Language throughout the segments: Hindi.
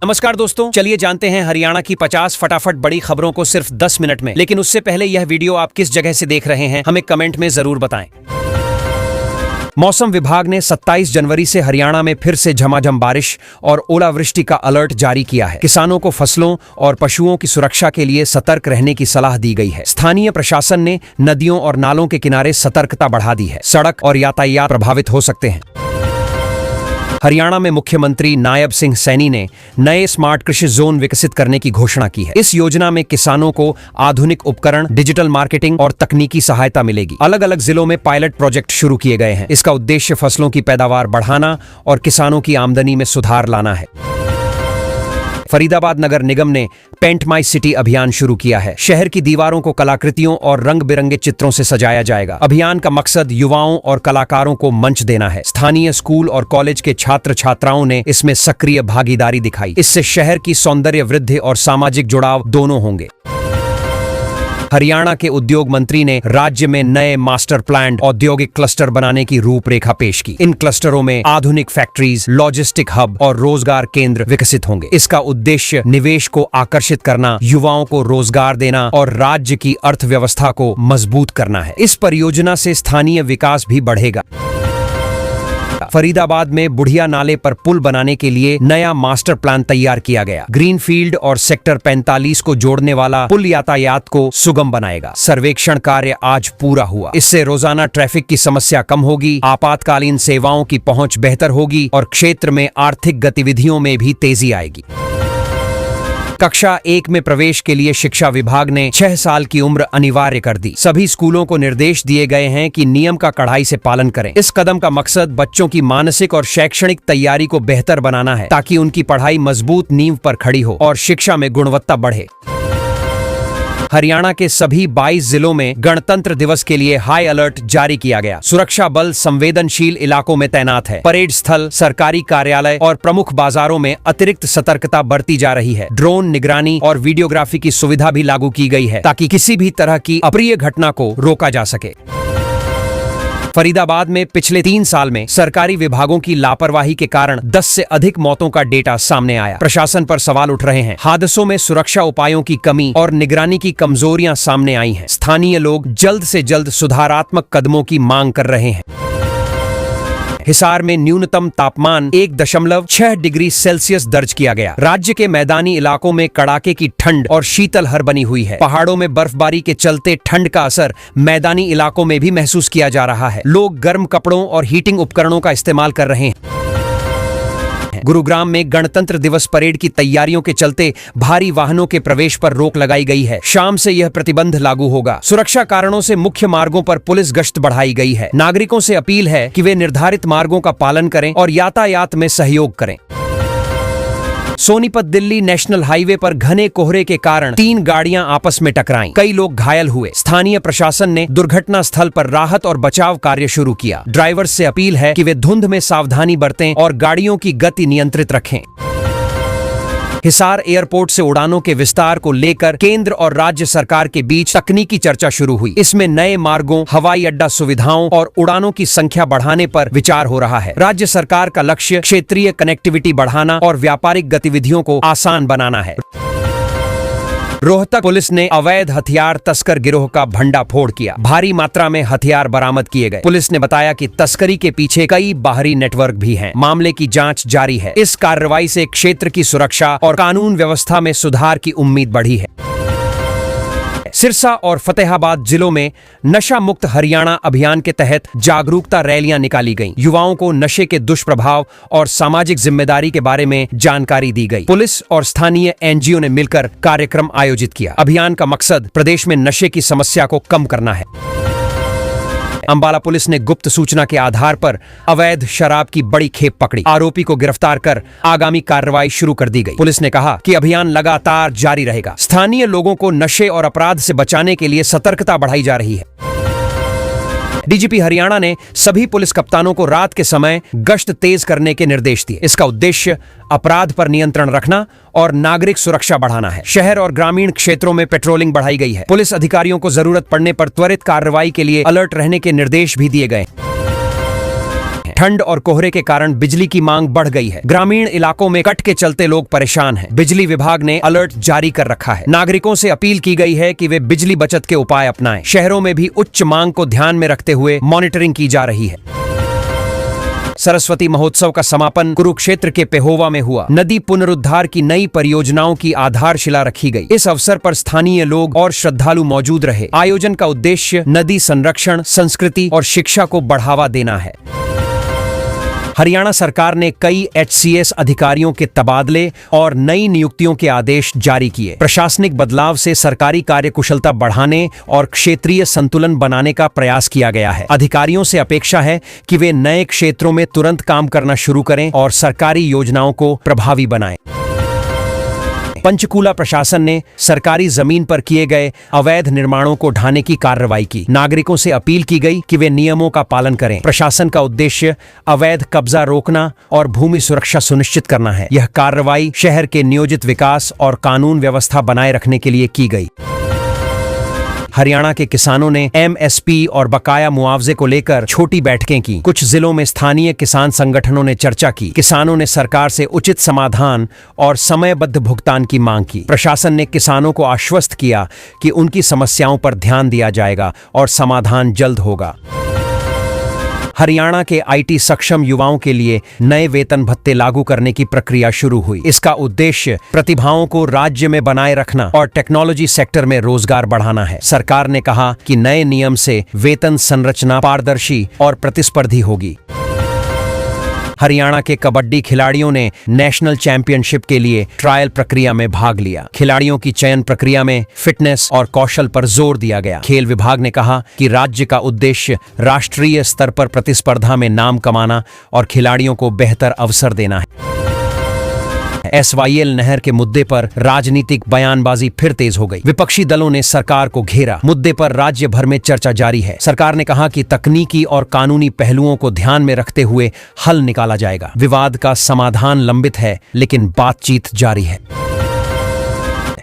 नमस्कार दोस्तों, चलिए जानते हैं हरियाणा की 50 फटाफट बड़ी खबरों को सिर्फ 10 मिनट में। लेकिन उससे पहले यह वीडियो आप किस जगह से देख रहे हैं हमें कमेंट में जरूर बताएं। मौसम विभाग ने 27 जनवरी से हरियाणा में फिर से झमाझम बारिश और ओलावृष्टि का अलर्ट जारी किया है। किसानों को फसलों और पशुओं की सुरक्षा के लिए सतर्क रहने की सलाह दी गई है। स्थानीय प्रशासन ने नदियों और नालों के किनारे सतर्कता बढ़ा दी है। सड़क और यातायात प्रभावित हो सकते हैं। हरियाणा में मुख्यमंत्री नायब सिंह सैनी ने नए स्मार्ट कृषि जोन विकसित करने की घोषणा की है। इस योजना में किसानों को आधुनिक उपकरण, डिजिटल मार्केटिंग और तकनीकी सहायता मिलेगी। अलग अलग जिलों में पायलट प्रोजेक्ट शुरू किए गए हैं। इसका उद्देश्य फसलों की पैदावार बढ़ाना और किसानों की आमदनी में सुधार लाना है। फरीदाबाद नगर निगम ने पेंट माई सिटी अभियान शुरू किया है। शहर की दीवारों को कलाकृतियों और रंग बिरंगे चित्रों से सजाया जाएगा। अभियान का मकसद युवाओं और कलाकारों को मंच देना है। स्थानीय स्कूल और कॉलेज के छात्र छात्राओं ने इसमें सक्रिय भागीदारी दिखाई। इससे शहर की सौंदर्य वृद्धि और सामाजिक जुड़ाव दोनों होंगे। हरियाणा के उद्योग मंत्री ने राज्य में नए मास्टर प्लान औद्योगिक क्लस्टर बनाने की रूपरेखा पेश की। इन क्लस्टरों में आधुनिक फैक्ट्रीज, लॉजिस्टिक हब और रोजगार केंद्र विकसित होंगे। इसका उद्देश्य निवेश को आकर्षित करना, युवाओं को रोजगार देना और राज्य की अर्थव्यवस्था को मजबूत करना है। इस परियोजना से स्थानीय विकास भी बढ़ेगा। फरीदाबाद में बुढ़िया नाले पर पुल बनाने के लिए नया मास्टर प्लान तैयार किया गया। ग्रीनफील्ड और सेक्टर 45 को जोड़ने वाला पुल यातायात को सुगम बनाएगा। सर्वेक्षण कार्य आज पूरा हुआ। इससे रोजाना ट्रैफिक की समस्या कम होगी, आपातकालीन सेवाओं की पहुंच बेहतर होगी और क्षेत्र में आर्थिक गतिविधियों में भी तेजी आएगी। कक्षा 1 में प्रवेश के लिए शिक्षा विभाग ने 6 साल की उम्र अनिवार्य कर दी। सभी स्कूलों को निर्देश दिए गए हैं कि नियम का कड़ाई से पालन करें। इस कदम का मकसद बच्चों की मानसिक और शैक्षणिक तैयारी को बेहतर बनाना है, ताकि उनकी पढ़ाई मजबूत नींव पर खड़ी हो और शिक्षा में गुणवत्ता बढ़े। हरियाणा के सभी 22 जिलों में गणतंत्र दिवस के लिए हाई अलर्ट जारी किया गया। सुरक्षा बल संवेदनशील इलाकों में तैनात है। परेड स्थल, सरकारी कार्यालय और प्रमुख बाजारों में अतिरिक्त सतर्कता बरती जा रही है। ड्रोन निगरानी और वीडियोग्राफी की सुविधा भी लागू की गई है, ताकि किसी भी तरह की अप्रिय घटना को रोका जा सके। फरीदाबाद में पिछले 3 साल में सरकारी विभागों की लापरवाही के कारण 10 से अधिक मौतों का डेटा सामने आया। प्रशासन पर सवाल उठ रहे हैं। हादसों में सुरक्षा उपायों की कमी और निगरानी की कमजोरियां सामने आई हैं। स्थानीय लोग जल्द से जल्द सुधारात्मक कदमों की मांग कर रहे हैं। हिसार में न्यूनतम तापमान 1.6 डिग्री सेल्सियस दर्ज किया गया। राज्य के मैदानी इलाकों में कड़ाके की ठंड और शीतलहर बनी हुई है। पहाड़ों में बर्फबारी के चलते ठंड का असर मैदानी इलाकों में भी महसूस किया जा रहा है। लोग गर्म कपड़ों और हीटिंग उपकरणों का इस्तेमाल कर रहे हैं। गुरुग्राम में गणतंत्र दिवस परेड की तैयारियों के चलते भारी वाहनों के प्रवेश पर रोक लगाई गई है। शाम से यह प्रतिबंध लागू होगा। सुरक्षा कारणों से मुख्य मार्गों पर पुलिस गश्त बढ़ाई गई है। नागरिकों से अपील है कि वे निर्धारित मार्गों का पालन करें और यातायात में सहयोग करें। सोनीपत दिल्ली नेशनल हाईवे पर घने कोहरे के कारण 3 गाड़ियां आपस में टकराईं। कई लोग घायल हुए। स्थानीय प्रशासन ने दुर्घटना स्थल पर राहत और बचाव कार्य शुरू किया। ड्राइवर्स से अपील है कि वे धुंध में सावधानी बरतें और गाड़ियों की गति नियंत्रित रखें। हिसार एयरपोर्ट से उड़ानों के विस्तार को लेकर केंद्र और राज्य सरकार के बीच तकनीकी चर्चा शुरू हुई। इसमें नए मार्गों, हवाई अड्डा सुविधाओं और उड़ानों की संख्या बढ़ाने पर विचार हो रहा है। राज्य सरकार का लक्ष्य क्षेत्रीय कनेक्टिविटी बढ़ाना और व्यापारिक गतिविधियों को आसान बनाना है। रोहतक पुलिस ने अवैध हथियार तस्कर गिरोह का भंडाफोड़ किया। भारी मात्रा में हथियार बरामद किए गए। पुलिस ने बताया कि तस्करी के पीछे कई बाहरी नेटवर्क भी हैं। मामले की जांच जारी है। इस कार्रवाई से क्षेत्र की सुरक्षा और कानून व्यवस्था में सुधार की उम्मीद बढ़ी है। सिरसा और फतेहाबाद जिलों में नशा मुक्त हरियाणा अभियान के तहत जागरूकता रैलियां निकाली गईं। युवाओं को नशे के दुष्प्रभाव और सामाजिक जिम्मेदारी के बारे में जानकारी दी गई। पुलिस और स्थानीय एनजीओ ने मिलकर कार्यक्रम आयोजित किया। अभियान का मकसद प्रदेश में नशे की समस्या को कम करना है। अंबाला पुलिस ने गुप्त सूचना के आधार पर अवैध शराब की बड़ी खेप पकड़ी। आरोपी को गिरफ्तार कर आगामी कार्रवाई शुरू कर दी गई। पुलिस ने कहा कि अभियान लगातार जारी रहेगा। स्थानीय लोगों को नशे और अपराध से बचाने के लिए सतर्कता बढ़ाई जा रही है। डीजीपी हरियाणा ने सभी पुलिस कप्तानों को रात के समय गश्त तेज करने के निर्देश दिए। इसका उद्देश्य अपराध पर नियंत्रण रखना और नागरिक सुरक्षा बढ़ाना है। शहर और ग्रामीण क्षेत्रों में पेट्रोलिंग बढ़ाई गई है। पुलिस अधिकारियों को जरूरत पड़ने पर त्वरित कार्रवाई के लिए अलर्ट रहने के निर्देश भी दिए गए। ठंड और कोहरे के कारण बिजली की मांग बढ़ गई है। ग्रामीण इलाकों में कट के चलते लोग परेशान हैं। बिजली विभाग ने अलर्ट जारी कर रखा है। नागरिकों से अपील की गई है कि वे बिजली बचत के उपाय अपनाएं। शहरों में भी उच्च मांग को ध्यान में रखते हुए मॉनिटरिंग की जा रही है। सरस्वती महोत्सव का समापन कुरुक्षेत्र के पेहोवा में हुआ। नदी पुनरुद्धार की नई परियोजनाओं की आधारशिला रखी गई। इस अवसर पर स्थानीय लोग और श्रद्धालु मौजूद रहे। आयोजन का उद्देश्य नदी संरक्षण, संस्कृति और शिक्षा को बढ़ावा देना है। हरियाणा सरकार ने कई HCS अधिकारियों के तबादले और नई नियुक्तियों के आदेश जारी किए। प्रशासनिक बदलाव से सरकारी कार्यकुशलता बढ़ाने और क्षेत्रीय संतुलन बनाने का प्रयास किया गया है। अधिकारियों से अपेक्षा है कि वे नए क्षेत्रों में तुरंत काम करना शुरू करें और सरकारी योजनाओं को प्रभावी बनाएं। पंचकूला प्रशासन ने सरकारी जमीन पर किए गए अवैध निर्माणों को ढाने की कार्रवाई की। नागरिकों से अपील की गई कि वे नियमों का पालन करें। प्रशासन का उद्देश्य अवैध कब्जा रोकना और भूमि सुरक्षा सुनिश्चित करना है। यह कार्रवाई शहर के नियोजित विकास और कानून व्यवस्था बनाए रखने के लिए की गई। हरियाणा के किसानों ने MSP और बकाया मुआवजे को लेकर छोटी बैठकें की। कुछ जिलों में स्थानीय किसान संगठनों ने चर्चा की। किसानों ने सरकार से उचित समाधान और समयबद्ध भुगतान की मांग की। प्रशासन ने किसानों को आश्वस्त किया कि उनकी समस्याओं पर ध्यान दिया जाएगा और समाधान जल्द होगा। हरियाणा के IT सक्षम युवाओं के लिए नए वेतन भत्ते लागू करने की प्रक्रिया शुरू हुई। इसका उद्देश्य प्रतिभाओं को राज्य में बनाए रखना और टेक्नोलॉजी सेक्टर में रोजगार बढ़ाना है। सरकार ने कहा कि नए नियम से वेतन संरचना पारदर्शी और प्रतिस्पर्धी होगी। हरियाणा के कबड्डी खिलाड़ियों ने नेशनल चैंपियनशिप के लिए ट्रायल प्रक्रिया में भाग लिया। खिलाड़ियों की चयन प्रक्रिया में फिटनेस और कौशल पर जोर दिया गया। खेल विभाग ने कहा कि राज्य का उद्देश्य राष्ट्रीय स्तर पर प्रतिस्पर्धा में नाम कमाना और खिलाड़ियों को बेहतर अवसर देना है। SYL नहर के मुद्दे पर राजनीतिक बयानबाजी फिर तेज हो गई। विपक्षी दलों ने सरकार को घेरा। मुद्दे पर राज्य भर में चर्चा जारी है। सरकार ने कहा कि तकनीकी और कानूनी पहलुओं को ध्यान में रखते हुए हल निकाला जाएगा। विवाद का समाधान लंबित है, लेकिन बातचीत जारी है।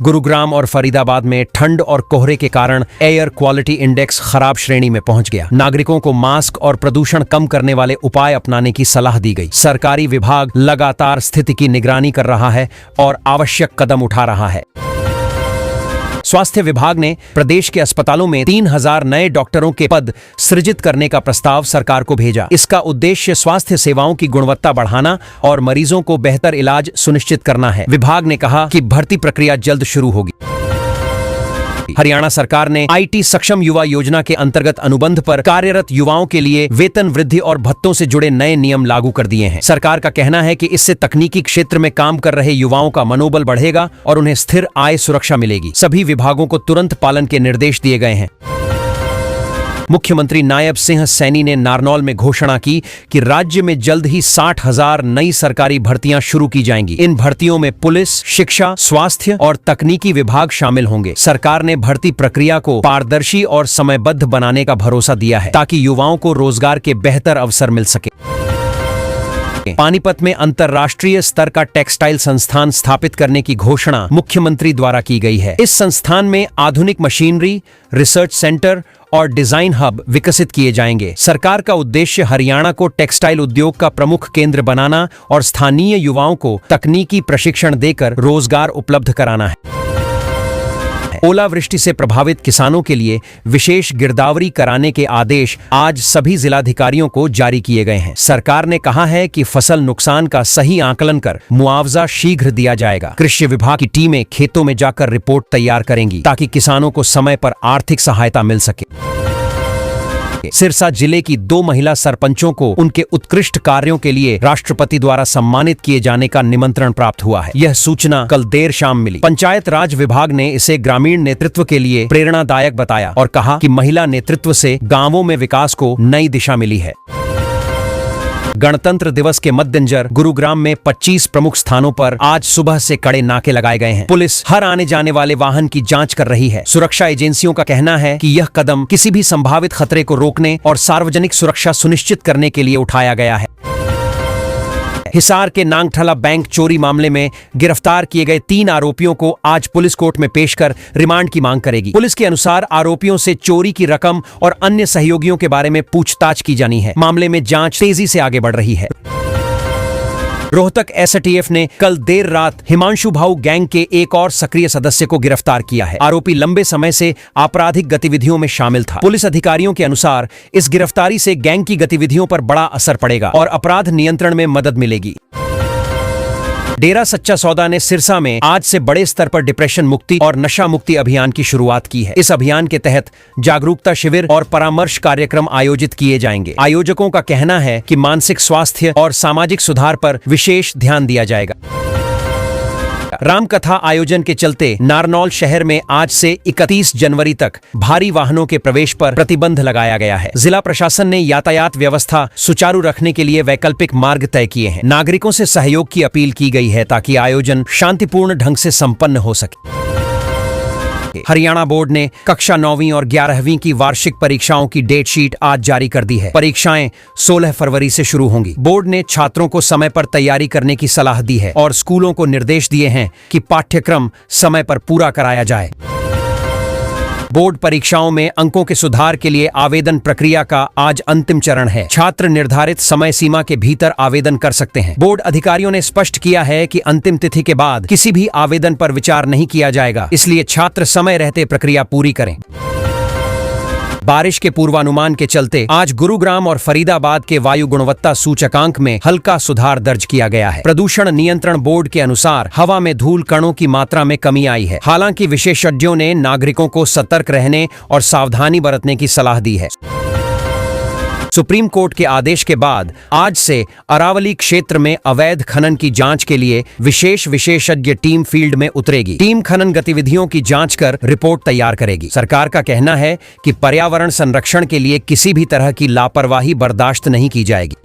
गुरुग्राम और फरीदाबाद में ठंड और कोहरे के कारण एयर क्वालिटी इंडेक्स खराब श्रेणी में पहुंच गया। नागरिकों को मास्क और प्रदूषण कम करने वाले उपाय अपनाने की सलाह दी गई। सरकारी विभाग लगातार स्थिति की निगरानी कर रहा है और आवश्यक कदम उठा रहा है। स्वास्थ्य विभाग ने प्रदेश के अस्पतालों में 3000 नए डॉक्टरों के पद सृजित करने का प्रस्ताव सरकार को भेजा। इसका उद्देश्य स्वास्थ्य सेवाओं की गुणवत्ता बढ़ाना और मरीजों को बेहतर इलाज सुनिश्चित करना है। विभाग ने कहा कि भर्ती प्रक्रिया जल्द शुरू होगी। हरियाणा सरकार ने IT सक्षम युवा योजना के अंतर्गत अनुबंध पर कार्यरत युवाओं के लिए वेतन वृद्धि और भत्तों से जुड़े नए नियम लागू कर दिए हैं। सरकार का कहना है कि इससे तकनीकी क्षेत्र में काम कर रहे युवाओं का मनोबल बढ़ेगा और उन्हें स्थिर आय सुरक्षा मिलेगी। सभी विभागों को तुरंत पालन के निर्देश दिए गए हैं। मुख्यमंत्री नायब सिंह सैनी ने नारनौल में घोषणा की कि राज्य में जल्द ही 60,000 नई सरकारी भर्तियां शुरू की जाएंगी। इन भर्तियों में पुलिस, शिक्षा, स्वास्थ्य और तकनीकी विभाग शामिल होंगे। सरकार ने भर्ती प्रक्रिया को पारदर्शी और समयबद्ध बनाने का भरोसा दिया है ताकि युवाओं को रोजगार के बेहतर अवसर मिल सके। पानीपत में अंतर्राष्ट्रीय स्तर का टेक्सटाइल संस्थान स्थापित करने की घोषणा मुख्यमंत्री द्वारा की गई है। इस संस्थान में आधुनिक मशीनरी, रिसर्च सेंटर और डिजाइन हब विकसित किए जाएंगे। सरकार का उद्देश्य हरियाणा को टेक्सटाइल उद्योग का प्रमुख केंद्र बनाना और स्थानीय युवाओं को तकनीकी प्रशिक्षण देकर रोजगार उपलब्ध कराना है। ओलावृष्टि से प्रभावित किसानों के लिए विशेष गिरदावरी कराने के आदेश आज सभी जिलाधिकारियों को जारी किए गए हैं। सरकार ने कहा है कि फसल नुकसान का सही आकलन कर मुआवजा शीघ्र दिया जाएगा। कृषि विभाग की टीमें खेतों में जाकर रिपोर्ट तैयार करेंगी ताकि किसानों को समय पर आर्थिक सहायता मिल सके। सिरसा जिले की 2 महिला सरपंचों को उनके उत्कृष्ट कार्यों के लिए राष्ट्रपति द्वारा सम्मानित किए जाने का निमंत्रण प्राप्त हुआ है। यह सूचना कल देर शाम मिली। पंचायत राज विभाग ने इसे ग्रामीण नेतृत्व के लिए प्रेरणादायक बताया और कहा कि महिला नेतृत्व से गांवों में विकास को नई दिशा मिली है। गणतंत्र दिवस के मद्देनजर गुरुग्राम में 25 प्रमुख स्थानों पर आज सुबह से कड़े नाके लगाए गए हैं। पुलिस हर आने जाने वाले वाहन की जांच कर रही है। सुरक्षा एजेंसियों का कहना है कि यह कदम किसी भी संभावित खतरे को रोकने और सार्वजनिक सुरक्षा सुनिश्चित करने के लिए उठाया गया है। है। हिसार के नांगठला बैंक चोरी मामले में गिरफ्तार किए गए 3 आरोपियों को आज पुलिस कोर्ट में पेश कर रिमांड की मांग करेगी। पुलिस के अनुसार आरोपियों से चोरी की रकम और अन्य सहयोगियों के बारे में पूछताछ की जानी है। मामले में जांच तेजी से आगे बढ़ रही है। रोहतक एसटीएफ ने कल देर रात हिमांशु भाऊ गैंग के एक और सक्रिय सदस्य को गिरफ्तार किया है। आरोपी लंबे समय से आपराधिक गतिविधियों में शामिल था। पुलिस अधिकारियों के अनुसार इस गिरफ्तारी से गैंग की गतिविधियों पर बड़ा असर पड़ेगा और अपराध नियंत्रण में मदद मिलेगी। डेरा सच्चा सौदा ने सिरसा में आज से बड़े स्तर पर डिप्रेशन मुक्ति और नशा मुक्ति अभियान की शुरुआत की है। इस अभियान के तहत जागरूकता शिविर और परामर्श कार्यक्रम आयोजित किए जाएंगे। आयोजकों का कहना है कि मानसिक स्वास्थ्य और सामाजिक सुधार पर विशेष ध्यान दिया जाएगा। रामकथा आयोजन के चलते नारनौल शहर में आज से 31 जनवरी तक भारी वाहनों के प्रवेश पर प्रतिबंध लगाया गया है। जिला प्रशासन ने यातायात व्यवस्था सुचारू रखने के लिए वैकल्पिक मार्ग तय किए हैं। नागरिकों से सहयोग की अपील की गई है ताकि आयोजन शांतिपूर्ण ढंग से संपन्न हो सके। हरियाणा बोर्ड ने कक्षा 9वीं और 11वीं की वार्षिक परीक्षाओं की डेट शीट आज जारी कर दी है। परीक्षाएं 16 फरवरी से शुरू होंगी। बोर्ड ने छात्रों को समय पर तैयारी करने की सलाह दी है और स्कूलों को निर्देश दिए हैं कि पाठ्यक्रम समय पर पूरा कराया जाए। बोर्ड परीक्षाओं में अंकों के सुधार के लिए आवेदन प्रक्रिया का आज अंतिम चरण है। छात्र निर्धारित समय सीमा के भीतर आवेदन कर सकते हैं। बोर्ड अधिकारियों ने स्पष्ट किया है कि अंतिम तिथि के बाद किसी भी आवेदन पर विचार नहीं किया जाएगा, इसलिए छात्र समय रहते प्रक्रिया पूरी करें। बारिश के पूर्वानुमान के चलते आज गुरुग्राम और फरीदाबाद के वायु गुणवत्ता सूचकांक में हल्का सुधार दर्ज किया गया है। प्रदूषण नियंत्रण बोर्ड के अनुसार हवा में धूल कणों की मात्रा में कमी आई है। हालांकि विशेषज्ञों ने नागरिकों को सतर्क रहने और सावधानी बरतने की सलाह दी है। सुप्रीम कोर्ट के आदेश के बाद आज से अरावली क्षेत्र में अवैध खनन की जांच के लिए विशेषज्ञ टीम फील्ड में उतरेगी। टीम खनन गतिविधियों की जांच कर रिपोर्ट तैयार करेगी। सरकार का कहना है कि पर्यावरण संरक्षण के लिए किसी भी तरह की लापरवाही बर्दाश्त नहीं की जाएगी।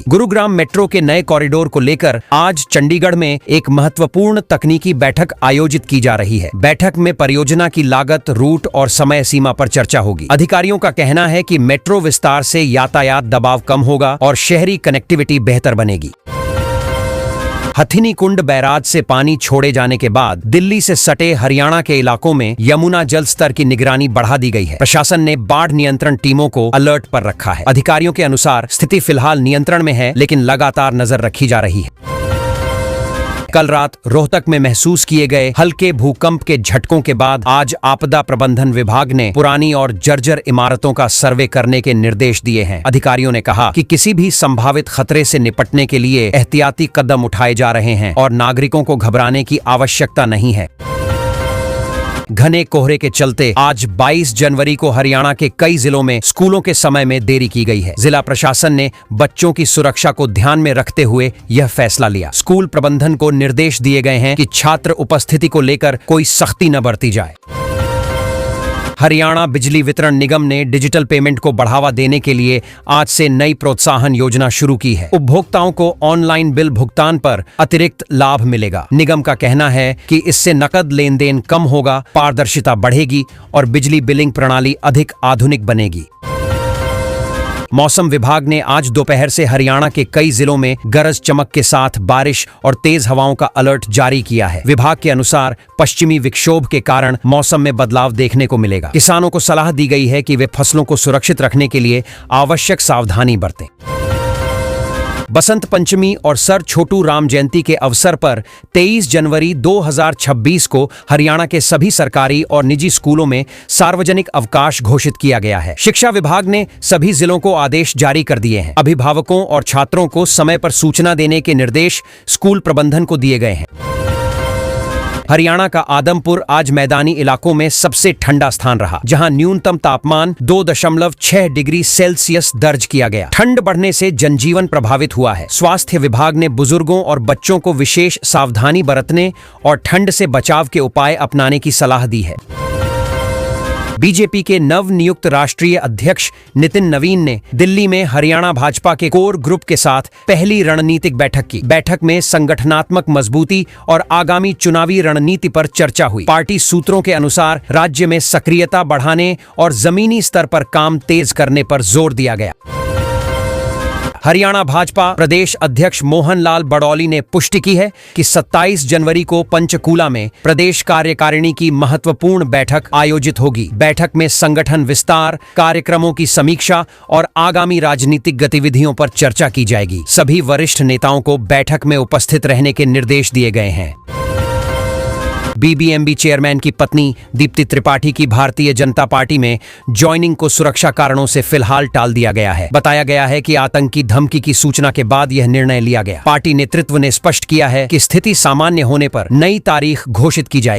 गुरुग्राम मेट्रो के नए कॉरिडोर को लेकर आज चंडीगढ़ में एक महत्वपूर्ण तकनीकी बैठक आयोजित की जा रही है। बैठक में परियोजना की लागत, रूट और समय सीमा पर चर्चा होगी। अधिकारियों का कहना है कि मेट्रो विस्तार से यातायात दबाव कम होगा और शहरी कनेक्टिविटी बेहतर बनेगी। हथिनी कुंड बैराज से पानी छोड़े जाने के बाद दिल्ली से सटे हरियाणा के इलाकों में यमुना जल स्तर की निगरानी बढ़ा दी गई है। प्रशासन ने बाढ़ नियंत्रण टीमों को अलर्ट पर रखा है। अधिकारियों के अनुसार स्थिति फिलहाल नियंत्रण में है, लेकिन लगातार नजर रखी जा रही है। कल रात रोहतक में महसूस किए गए हल्के भूकंप के झटकों के बाद आज आपदा प्रबंधन विभाग ने पुरानी और जर्जर इमारतों का सर्वे करने के निर्देश दिए हैं। अधिकारियों ने कहा कि किसी भी संभावित खतरे से निपटने के लिए एहतियाती कदम उठाए जा रहे हैं और नागरिकों को घबराने की आवश्यकता नहीं है। घने कोहरे के चलते आज 22 जनवरी को हरियाणा के कई जिलों में स्कूलों के समय में देरी की गई है। जिला प्रशासन ने बच्चों की सुरक्षा को ध्यान में रखते हुए यह फैसला लिया। स्कूल प्रबंधन को निर्देश दिए गए हैं कि छात्र उपस्थिति को लेकर कोई सख्ती न बरती जाए। हरियाणा बिजली वितरण निगम ने डिजिटल पेमेंट को बढ़ावा देने के लिए आज से नई प्रोत्साहन योजना शुरू की है। उपभोक्ताओं को ऑनलाइन बिल भुगतान पर अतिरिक्त लाभ मिलेगा। निगम का कहना है कि इससे नकद लेन देन कम होगा, पारदर्शिता बढ़ेगी और बिजली बिलिंग प्रणाली अधिक आधुनिक बनेगी। मौसम विभाग ने आज दोपहर से हरियाणा के कई जिलों में गरज चमक के साथ बारिश और तेज हवाओं का अलर्ट जारी किया है। विभाग के अनुसार पश्चिमी विक्षोभ के कारण मौसम में बदलाव देखने को मिलेगा। किसानों को सलाह दी गई है कि वे फसलों को सुरक्षित रखने के लिए आवश्यक सावधानी बरतें। बसंत पंचमी और सर छोटू राम जयंती के अवसर पर 23 जनवरी 2026 को हरियाणा के सभी सरकारी और निजी स्कूलों में सार्वजनिक अवकाश घोषित किया गया है। शिक्षा विभाग ने सभी जिलों को आदेश जारी कर दिए हैं। अभिभावकों और छात्रों को समय पर सूचना देने के निर्देश स्कूल प्रबंधन को दिए गए हैं। हरियाणा का आदमपुर आज मैदानी इलाकों में सबसे ठंडा स्थान रहा, जहां न्यूनतम तापमान 2.6 डिग्री सेल्सियस दर्ज किया गया। ठंड बढ़ने से जनजीवन प्रभावित हुआ है। स्वास्थ्य विभाग ने बुजुर्गों और बच्चों को विशेष सावधानी बरतने और ठंड से बचाव के उपाय अपनाने की सलाह दी है। बीजेपी के नव नियुक्त राष्ट्रीय अध्यक्ष नितिन नवीन ने दिल्ली में हरियाणा भाजपा के कोर ग्रुप के साथ पहली रणनीतिक बैठक की। बैठक में संगठनात्मक मजबूती और आगामी चुनावी रणनीति पर चर्चा हुई। पार्टी सूत्रों के अनुसार राज्य में सक्रियता बढ़ाने और जमीनी स्तर पर काम तेज करने पर जोर दिया गया। हरियाणा भाजपा प्रदेश अध्यक्ष मोहन लाल बड़ौली ने पुष्टि की है कि 27 जनवरी को पंचकूला में प्रदेश कार्यकारिणी की महत्वपूर्ण बैठक आयोजित होगी। बैठक में संगठन विस्तार, कार्यक्रमों की समीक्षा और आगामी राजनीतिक गतिविधियों पर चर्चा की जाएगी। सभी वरिष्ठ नेताओं को बैठक में उपस्थित रहने के निर्देश दिए गए हैं। बीबीएमबी चेयरमैन की पत्नी दीप्ति त्रिपाठी की भारतीय जनता पार्टी में ज्वाइनिंग को सुरक्षा कारणों से फिलहाल टाल दिया गया है। बताया गया है कि आतंकी धमकी की सूचना के बाद यह निर्णय लिया गया। पार्टी नेतृत्व ने स्पष्ट किया है कि स्थिति सामान्य होने पर नई तारीख घोषित की जाएगी।